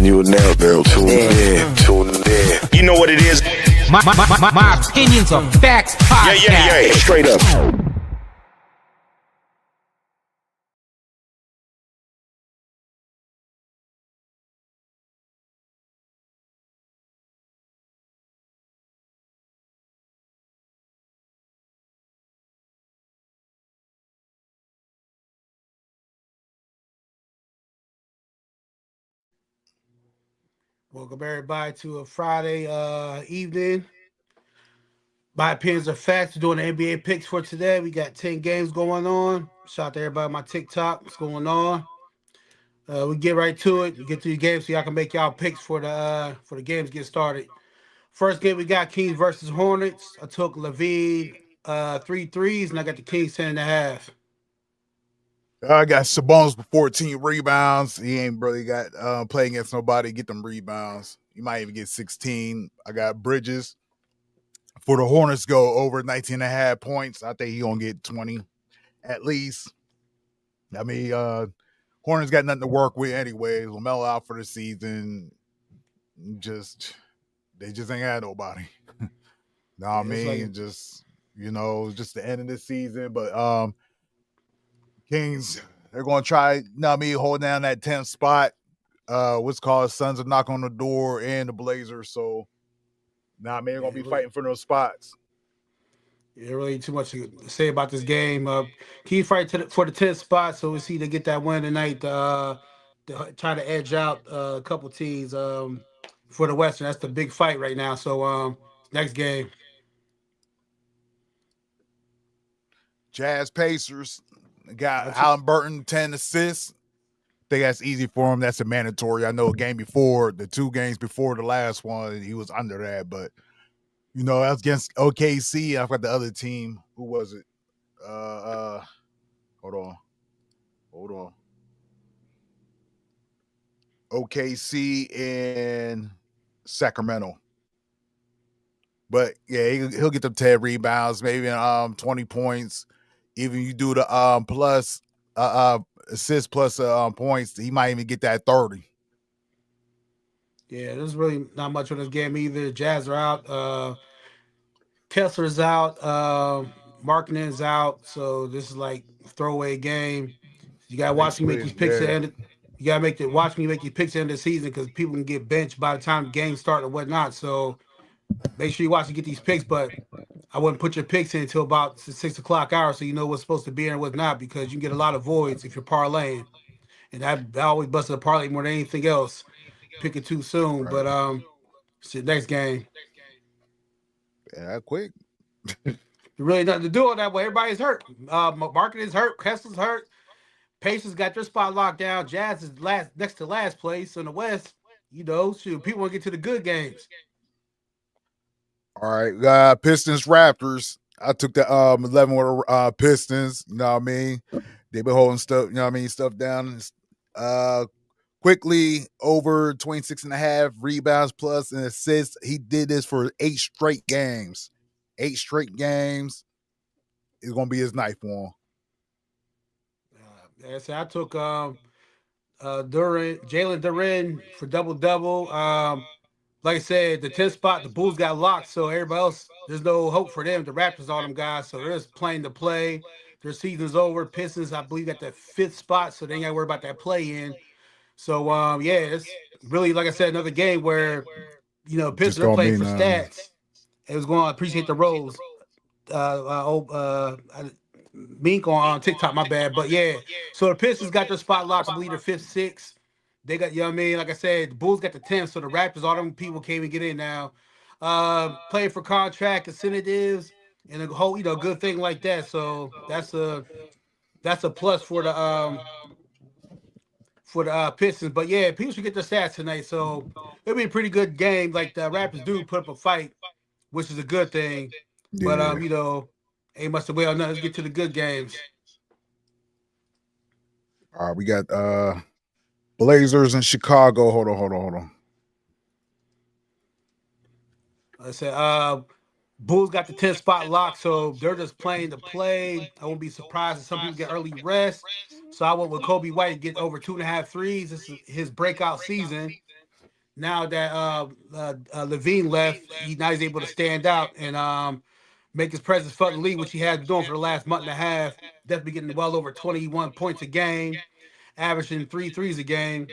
And you will now barrel tune in. You know what it is. My opinions are facts. Podcast. Yeah. Straight up. Welcome everybody to a Friday evening. My opinions are facts. We're doing the NBA picks for today. We got 10 games going on. Shout out to everybody on my TikTok. What's going on? We get right to it. Get to the games so y'all can make y'all picks for the games get started. First game we got Kings versus Hornets. I took Levine 3 threes, and I got the Kings 10.5. I got Sabonis with 14 rebounds. He ain't really got play against nobody, get them rebounds. You might even get 16. I got Bridges for the Hornets go over 19.5 points. I think he gonna get 20 at least. I mean, Hornets got nothing to work with anyways. LaMelo out for the season. They just ain't got nobody. Know what I mean? Like, just just the end of the season. But Kings, they're gonna try, hold down that 10th spot. What's called Suns are knocking on the door and the Blazers. So they're gonna be fighting for those spots. Yeah, really too much to say about this game. Key fight for the 10th spot, so we see they get that win tonight to try to edge out a couple teams for the Western. That's the big fight right now. So next game. Jazz Pacers got Halliburton 10 assists. I think that's easy for him. That's a mandatory. I know the 2 games before the last one, he was under that, but that's against OKC. I've got the other team. Who was it? Hold on. OKC and Sacramento. But yeah, he'll get them 10 rebounds, maybe 20 points. Even you do the plus assist plus points, he might even get that 30. Yeah, there's really not much on this game either. Jazz are out. Kessler's out. Markkanen's out. So this is like a throwaway game. You gotta watch me make these picks at the end. You gotta watch me make these picks at the end of the season because people can get benched by the time the games start or whatnot. So make sure you watch and get these picks, but I wouldn't put your picks in until about the 6 o'clock hour so you know what's supposed to be in and what's not, because you can get a lot of voids if you're parlaying. And that always busted a parlay more than anything else. Pick it too soon. Right. But next game. Yeah, quick. Really nothing to do on that way. Everybody's hurt. Market is hurt. Kessler's hurt. Pacers got their spot locked down. Jazz is next to last place in the West. People want to get to the good games. All right, Pistons Raptors. I took the 11 with Pistons. You know what I mean? They've been holding stuff. You know what I mean? Stuff down. Quickly over 26.5 rebounds plus an assist. He did this for 8 straight games. 8 straight games is gonna be his night for him. So I took Jalen Duren for double. Like I said, the 10th spot, the Bulls got locked, so everybody else, there's no hope for them. The Raptors, all them guys, so they're just playing to play. Their season's over. Pistons, I believe, got the 5th spot, so they ain't got to worry about that play-in. So, it's really, like I said, another game where, Pistons are playing for stats. It was going to appreciate the roles. Mink on TikTok, my bad. But, yeah, so the Pistons got their spot locked, I believe, they're 5th, 6th. They got, like I said, the Bulls got the 10th, so the Raptors, all them people can't even get in now. Playing for contract incentives and a whole, good thing like that. So that's a plus for the Pistons. But yeah, people should get their stats tonight. So it'll be a pretty good game. Like the Raptors do put up a fight, which is a good thing. Yeah. But ain't much to wait on nothing. Let's get to the good games. All right, we got Blazers in Chicago. Hold on. I said, Bulls got the 10th spot locked, so they're just playing to play. I won't be surprised if some people get early rest. So I went with Kobe White to get over 2.5 threes. This is his breakout season. now that Levine left, now he's able to stand out and make his presence felt in the league, which he has been doing for the last month and a half. Definitely getting well over 21 points a game, averaging 3 threes a game.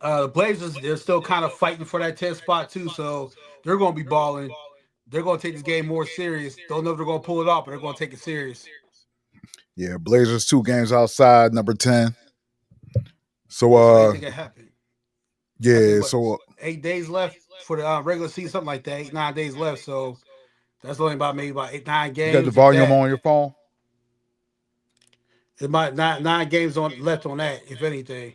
The Blazers, they're still kind of fighting for that 10 spot too, so they're going to be balling. They're going to take this game more serious. Don't know if they're going to pull it off, but they're going to take it serious. Yeah, Blazers 2 games outside, number 10. So anything can happen. Yeah, so 8 days left for the regular season, something like that. 8, 9 days left. So that's only maybe about 8, 9 games. You got the volume on your phone? It might 9 games left on that, if anything.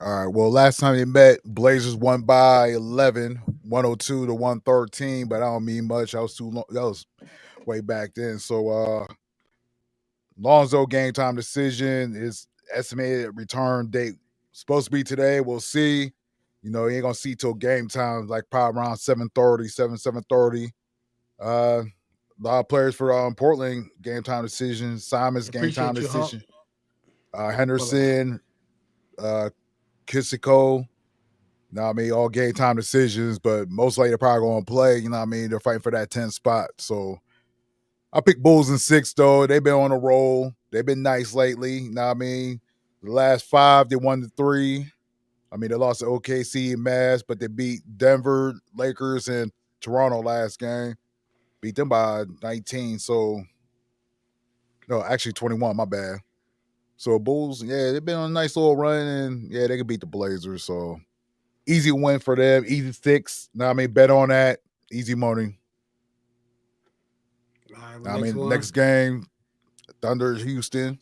All right. Well, last time they met, Blazers won by 11, 102 to 113, but I don't mean much. That was too long. That was way back then. So Lonzo game time decision is estimated return date supposed to be today. We'll see. You know, you ain't gonna see till game time, like probably around 7:30, 7:30. A lot of players for Portland game time decision. Simon's game time decision. Henderson, Kissiko. You know what I mean? All game time decisions, but most likely they're probably going to play. You know what I mean? They're fighting for that 10 spot. So I pick Bulls in 6, though. They've been on a roll. They've been nice lately. You know what I mean? The last 5, they won the 3. I mean, they lost to OKC and Mavs, but they beat Denver, Lakers, and Toronto last game. Beat them by 19. So, no, actually 21, my bad. So Bulls, yeah, they've been on a nice little run, and yeah, they can beat the Blazers. So easy win for them, easy 6. Now I mean, bet on that, easy money. Next game, Thunder, Houston.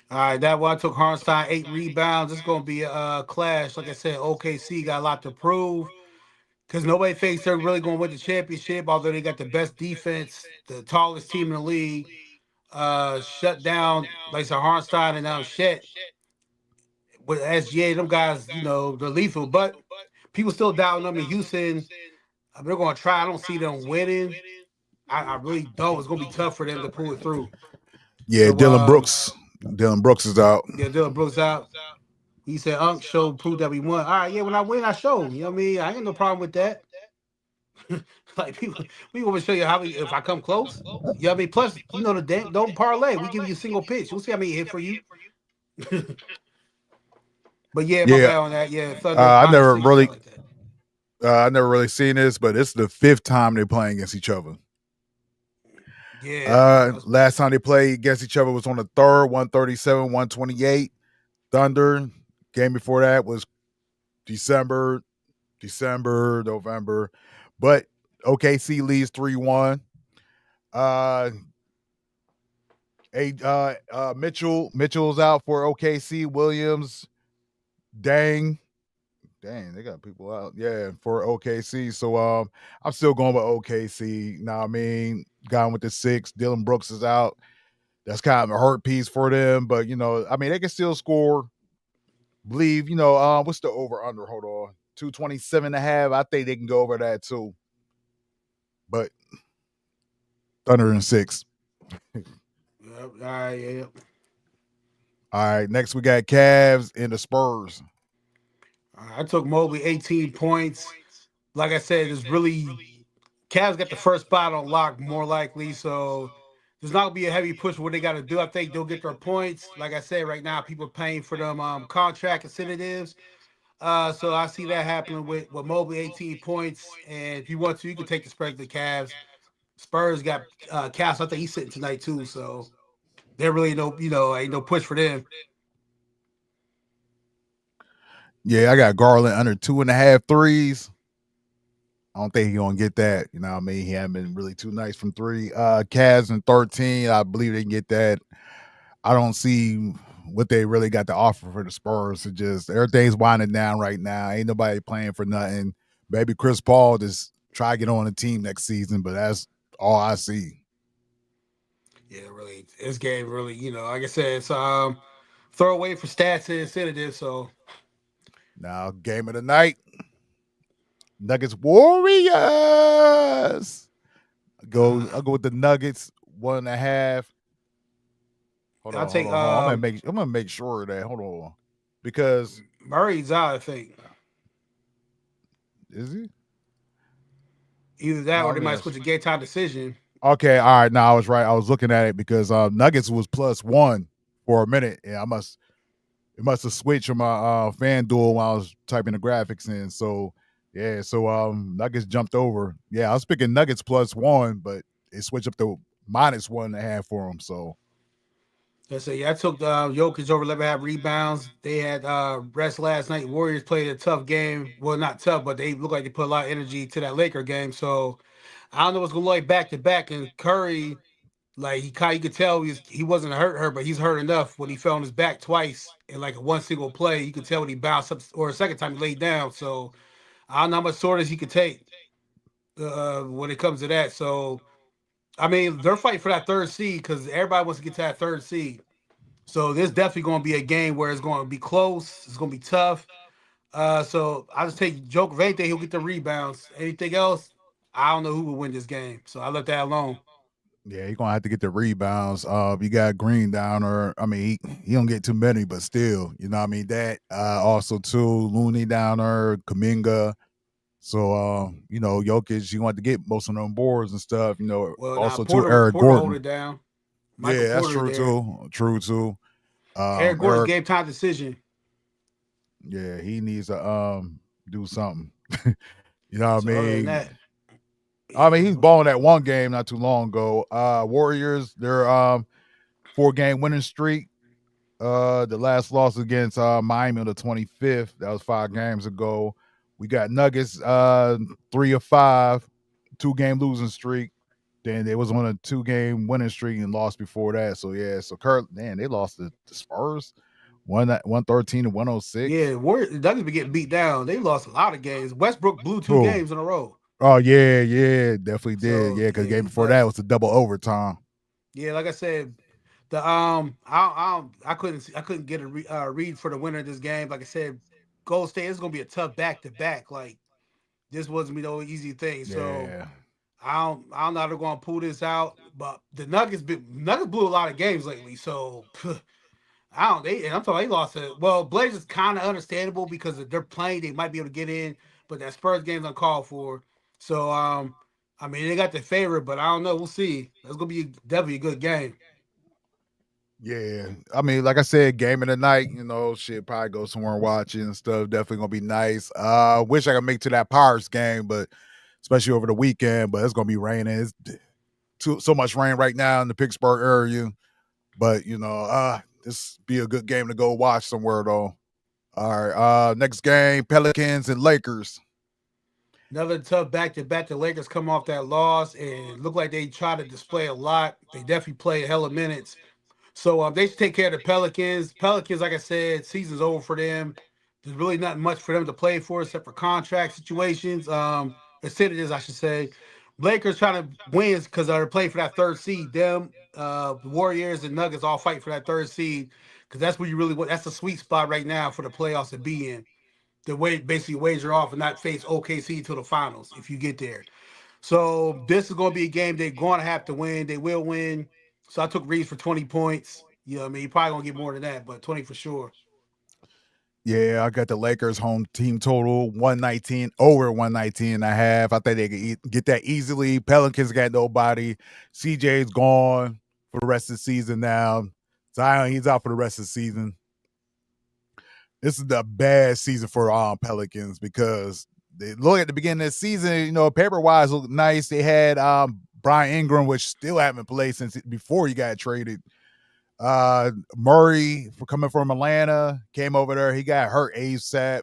All right, that one I took Hartenstein 8 rebounds. It's going to be a clash. Like I said, OKC got a lot to prove because nobody thinks they're really going to win the championship, although they got the best defense, the tallest team in the league. Shut down like Hartenstein and Shet with SGA. Them guys, you know, they're lethal, but people still doubting them in Houston. They're going to try. I don't see them winning. I really don't. It's going to be tough for them to pull it through. Yeah, so, Dylan Brooks. Dylan Brooks is out. Yeah, Dylan Brooks out. He said, Unc showed prove that we won. All right, yeah, when I win, I show. You know what I mean? I ain't no problem with that. Like people, we want to show you how if I come close. You know what I mean? Plus, you know, don't parlay. We give you a single pitch. We'll see how many hit for you. But yeah, my bad on that. Yeah, Thunder, I never really seen this, but it's the 5th time they're playing against each other. Yeah. Last time they played against each other was on the 3rd, 137, 128. Thunder. Game before that was December, November. But OKC leads 3-1. Mitchell's out for OKC. Williams, Dang, they got people out. Yeah, for OKC. So I'm still going with OKC. You know what I mean? Gone with the 6. Dylan Brooks is out. That's kind of a hurt piece for them. But, you know, I mean, they can still score. Believe, you know, what's the over-under? Hold on. 227.5. I think they can go over that too. But Thunder in 6. Yep. All right, yeah. All right, next we got Cavs and the Spurs. I took Mobley 18 points. Like I said, it's really Cavs got the first spot on lock more likely, so there's not gonna be a heavy push for what they got to do. I think they'll get their points. Like I said, right now people are paying for them contract incentives. So I see that happening with Mobley 18 points. And if you want to, you can take the spread of the Cavs. Spurs got Cavs. I think he's sitting tonight too. So there really ain't no push for them. Yeah, I got Garland under 2.5 threes. I don't think he's gonna get that. You know what I mean? He hasn't been really too nice from 3. Cavs in 13. I believe they can get that. I don't see what they really got to offer for the Spurs. It just everything's winding down right now. Ain't nobody playing for nothing. Maybe Chris Paul just try to get on the team next season, but that's all I see. Yeah, really, this game really, like I said, it's throw away for stats and incentives. So now, game of the night, Nuggets Warriors. I'll go with the Nuggets 1.5. Hold on. I'm gonna make sure of that. Hold on, because Murray's out, I think. Is he? Either that or No, they might switch a game time decision. Okay, all right. Now I was right. I was looking at it because Nuggets was +1 for a minute, and it must have switched on my FanDuel when I was typing the graphics in. So yeah, so Nuggets jumped over. Yeah, I was picking Nuggets +1, but it switched up to -1.5 for them. So Let's say I took Jokic over 11.5 rebounds. They had rest last night. Warriors played a tough game. Well, not tough, but they look like they put a lot of energy to that Laker game. So I don't know what's gonna look like back to back. And Curry, like you could tell he wasn't hurt, but he's hurt enough when he fell on his back twice in like a one single play. You could tell when he bounced up, or a second time he laid down. So I don't know how much soreness he could take when it comes to that. So I mean, they're fighting for that third seed because everybody wants to get to that third seed. So there's definitely going to be a game where it's going to be close. It's going to be tough. So I'll just take Joker. If anything, he'll get the rebounds. Anything else, I don't know who will win this game. So I let that alone. yeah, he's gonna have to get the rebounds. You got Green down, or I mean, he don't get too many, but still, you know what I mean. That also too, Looney down there, Kaminga. So you know, Jokic, you want to get most of them boards and stuff. You know, Well, also Porter, too, Eric Porter hold Gordon. it down. Michael Yeah, that's Porter true there. too. True too. Eric Gordon's game time decision. Yeah, he needs to do something. You know what So I other than mean? that, I mean, he's balling that one game not too long ago. Warriors, they're 4-game winning streak. The last loss against Miami on the 25th. That was 5 games ago. We got Nuggets 3 of 5, 2-game losing streak. Then they was on a 2-game winning streak and lost before that. So yeah, so they lost to the Spurs. 113 to 106. yeah, Nuggets been getting beat down. They lost a lot of games. Westbrook blew 2 Cool. games in a row. Oh yeah, definitely did. So, Yeah, because the yeah, game before that was a double overtime. Yeah, like I said, the I couldn't get a read for the winner of this game. Like I said, Gold State is gonna be a tough back to back. Like this wasn't be no easy thing. So Yeah. I don't know how they're gonna pull this out. But the Nuggets blew a lot of games lately. So and I'm talking they lost it. Well, Blazers kind of understandable because if they're playing, they might be able to get in. But that Spurs game's uncalled for. So I mean they got the favorite, but I don't know. We'll see. That's gonna be definitely a good game. Yeah, I mean, like I said, game of the night. You know, shit, probably go somewhere and watch it and stuff. Definitely gonna be nice. Wish I could make it to that Pirates game, but especially over the weekend. But it's gonna be raining. It's so much rain right now in the Pittsburgh area. But you know, this be a good game to go watch somewhere though. All right, next game: Pelicans and Lakers. Another tough back-to-back. The Lakers come off that loss and look like they try to display a lot. They definitely play a hell of minutes. So they should take care of the Pelicans. Pelicans, like I said, season's over for them. There's really not much for them to play for except for contract situations. Incentives, I should say. Lakers trying to win because they're playing for that third seed. Them, the Warriors and Nuggets all fight for that third seed because that's where you really want. That's the sweet spot right now for the playoffs to be in. The way basically wager off and not face OKC till the finals if you get there. So this is going to be a game they're going to have to win. They will win. So I took Reeves for 20 points. You know what I mean? You're probably going to get more than that, but 20 for sure. Yeah, I got the Lakers home team total 119 over 119 and a half. I think they could get that easily. Pelicans got nobody. CJ's gone for the rest of the season now. Zion, he's out for the rest of the season. This is the bad season for Pelicans because they look at the beginning of the season, you know, paper-wise looked nice. They had Brian Ingram, which still haven't played since before he got traded. Murray for coming from Atlanta came over there. He got hurt ASAP,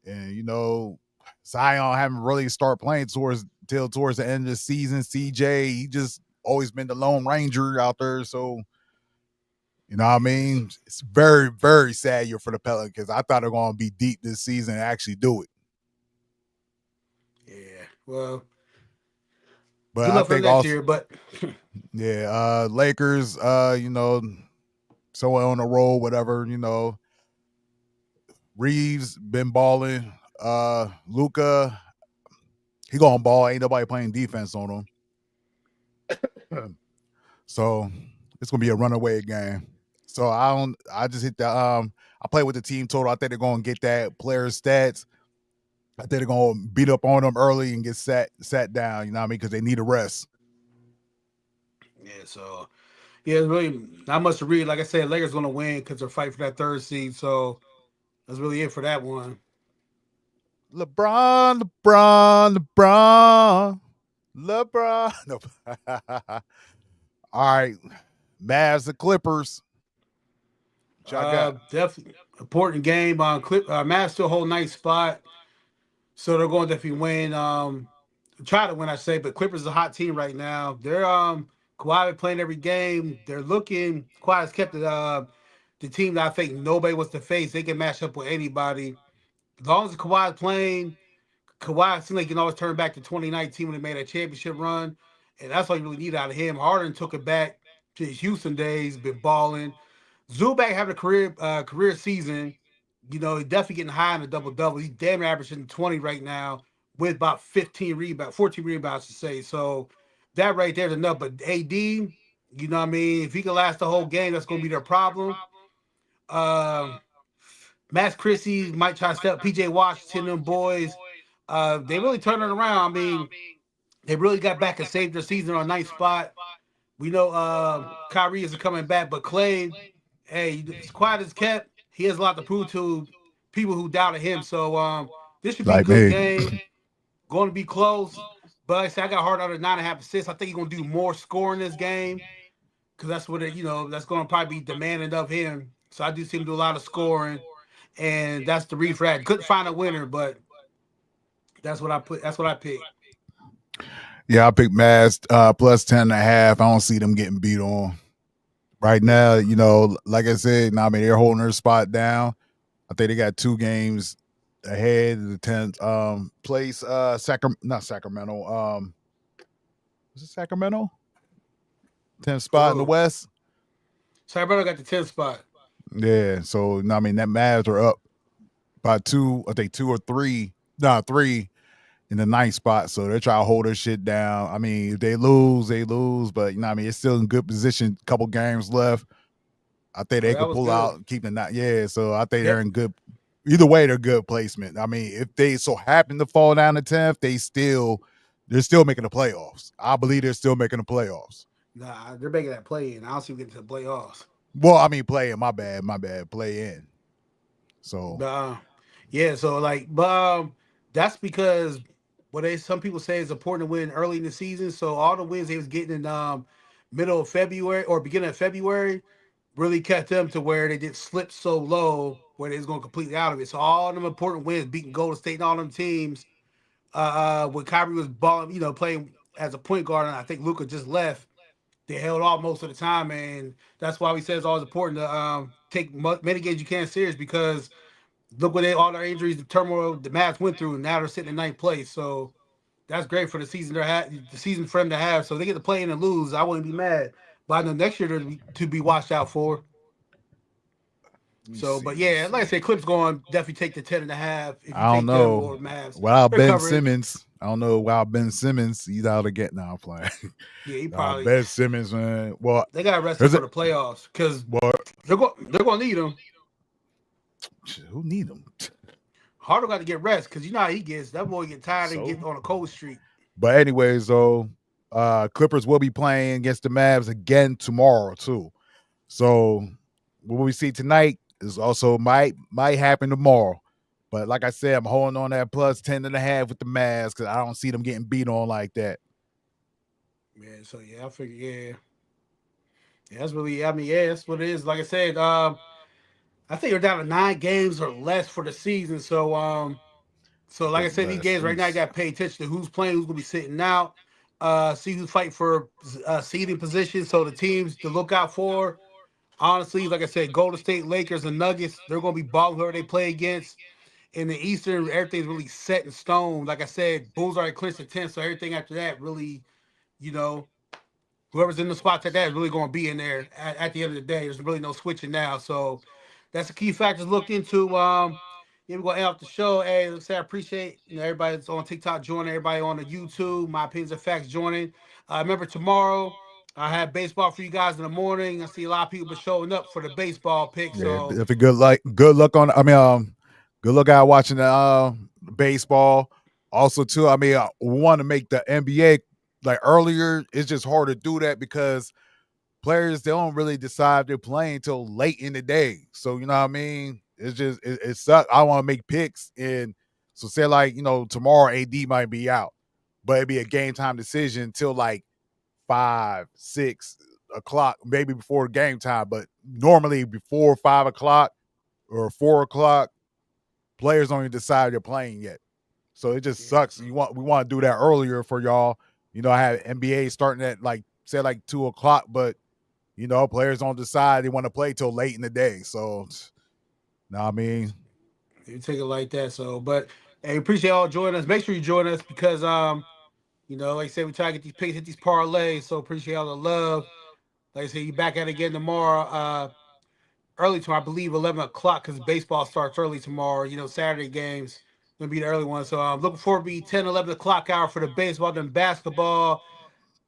and you know Zion haven't really started playing towards the end of the season. CJ, he just always been the Lone Ranger out there, so you know what I mean. It's very, very sad year for the Pelicans. I thought they're going to be deep this season and actually do it. Yeah, well, but good luck for next year. But yeah, Lakers, you know, so on a roll, whatever, you know. Reeves been balling. Luka, he gonna ball. Ain't nobody playing defense on him. So it's gonna be a runaway game. So I just hit the I play with the team total. I think they're gonna get that player stats. I think they're gonna beat up on them early and get sat down. You know what I mean? Because they need a rest. Yeah, so yeah, it's really not much to read. Like I said, Lakers gonna win because they're fighting for that third seed. So that's really it for that one. LeBron. No. All right, Mavs and Clippers. Definitely important game. Mavs still hold ninth spot, so they're going to definitely win. Try to win, I say. But Clippers is a hot team right now. They're Kawhi been playing every game. They're looking. Kawhi has kept the team that I think nobody wants to face. They can match up with anybody as long as Kawhi is playing. Kawhi seems like he can always turn back to 2019 when they made a championship run, and that's all you really need out of him. Harden took it back to his Houston days, been balling. Zubac having a career season. You know, he's definitely getting high in the double-double. He's damn near averaging 20 right now with about 14 rebounds to say. So that right there is enough. But AD, you know what I mean? If he can last the whole game, that's going to be their problem. Max Christie might try to step PJ Washington, them boys. They really turned it around. I mean, they really got back and saved their season on ninth spot. We know Kyrie isn't coming back, but Clay, hey, as quiet as kept, he has a lot to prove to people who doubted him. So this should be a good game. Going to be close. But like I said, I got hard out of 9.5 assists. I think he's going to do more scoring this game because that's what that's going to probably be demanding of him. So I do see him do a lot of scoring, and that's the reason for that. Couldn't find a winner, but that's what I picked. Yeah, I picked Mavs plus 10.5. I don't see them getting beat on right now. You know, like I said, I mean they're holding their spot down. I think they got 2 games ahead of the 10th place. Not Sacramento. Was it Sacramento? 10th spot in the West. Sacramento got the 10th spot. Yeah, so I mean that Mavs are up by 2. I think 2 or 3. No, 3 in the 9th spot. So they're trying to hold their shit down. I mean, if they lose, they lose. But you know, what I mean, it's still in good position. Couple games left. I think they could pull out, keep the knot. Yeah, so I think they're in good. Either way, they're good placement. I mean, if they so happen to fall down to 10th, they're still making the playoffs. I believe they're still making the playoffs. Nah, they're making that play in. I don't see them getting to the playoffs. Well, I mean, play in. My bad. Play in. So. Yeah. So but that's because some people say it's important to win early in the season. So all the wins they was getting in middle of February or beginning of February really kept them to where they didn't slip so low where they was going completely out of it. So all them important wins, beating Golden State and all them teams, when Kyrie was balling, playing as a point guard, and I think Luka just left, they held off most of the time, and that's why we say it's always important to take many games you can serious because look what all their injuries, the turmoil the Mavs went through, and now they're sitting in 9th place. So that's great for the season the season for them to have. So they get to play in and lose. I wouldn't be mad. But I know next year to be watched out for. So, but yeah, like I said, Clips going definitely take the 10.5. I don't know. Wow, Ben Simmons. I don't know. Wow, Ben Simmons. He's out again. Now I'm playing. Yeah, he probably. Ben Simmons, man. Well, they got arrested for the playoffs because they're going to need him. Who need him? Harden got to get rest because you know how he gets. That boy get tired and get on a cold streak. But anyways, though, Clippers will be playing against the Mavs again tomorrow too. So what we see tonight is also might happen tomorrow. But like I said, I'm holding on that plus 10.5 with the Mavs because I don't see them getting beat on like that. Yeah, so I figure, that's really, that's what it is. Like I said, I think they're down to 9 games or less for the season. So, like I said, these games right now, you got to pay attention to who's playing, who's going to be sitting out, see who's fighting for seeding position. So the teams to look out for, honestly, like I said, Golden State, Lakers, and Nuggets, they're going to be balling whoever they play against. In the Eastern, everything's really set in stone. Like I said, Bulls already clinched the 10th, so everything after that really, whoever's in the spots at that is really going to be in there at the end of the day. There's really no switching now. So that's the key factors to look into. We're going to end off the show. Hey, let's say I appreciate everybody that's on TikTok joining, everybody on the YouTube, My Opinions and Facts joining. Remember, tomorrow, I have baseball for you guys in the morning. I see a lot of people showing up for the baseball pick. So if good luck on. Good luck out watching the baseball. Also, too, I mean, we want to make the NBA like earlier. It's just hard to do that because players, they don't really decide they're playing until late in the day. So, you know what I mean? It's just, it sucks. I want to make picks. And so say like, tomorrow AD might be out, but it'd be a game time decision until like 5, 6 o'clock, maybe before game time. But normally before 5 o'clock or 4 o'clock, players don't even decide they're playing yet. So it just sucks. We want to do that earlier for y'all. I have NBA starting at like 2 o'clock, but players don't decide they want to play till late in the day. So, I mean, you take it like that. So, but hey, appreciate y'all joining us. Make sure you join us because like I said, we try to get these picks, hit these parlays. So appreciate all the love. Like I said, you back at it again tomorrow. Early tomorrow, I believe 11 o'clock because baseball starts early tomorrow. Saturday games gonna be the early one. So I'm looking forward to be 10, 11 o'clock hour for the baseball, then basketball.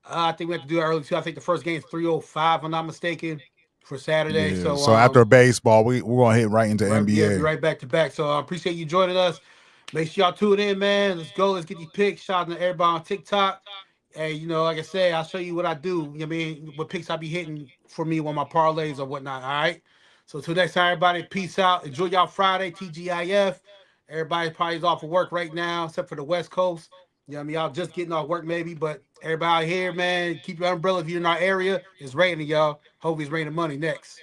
I think we have to do it early too. I think the first game is 3:05, if I'm not mistaken, for Saturday. Yeah, so after baseball, we're gonna hit right into NBA. Yeah, be right back to back. So I appreciate you joining us. Make sure y'all tune in, man. Let's go. Let's get these picks. Shout out to everybody on TikTok. Hey, like I said, I'll show you what I do. What picks I be hitting for me on my parlays or whatnot. All right. So till next time, everybody, peace out. Enjoy y'all Friday, TGIF. Everybody probably is off of work right now, except for the West Coast. Y'all just getting off work maybe, but everybody out here, man, keep your umbrella if you're in our area. It's raining, y'all. Hope it's raining money next.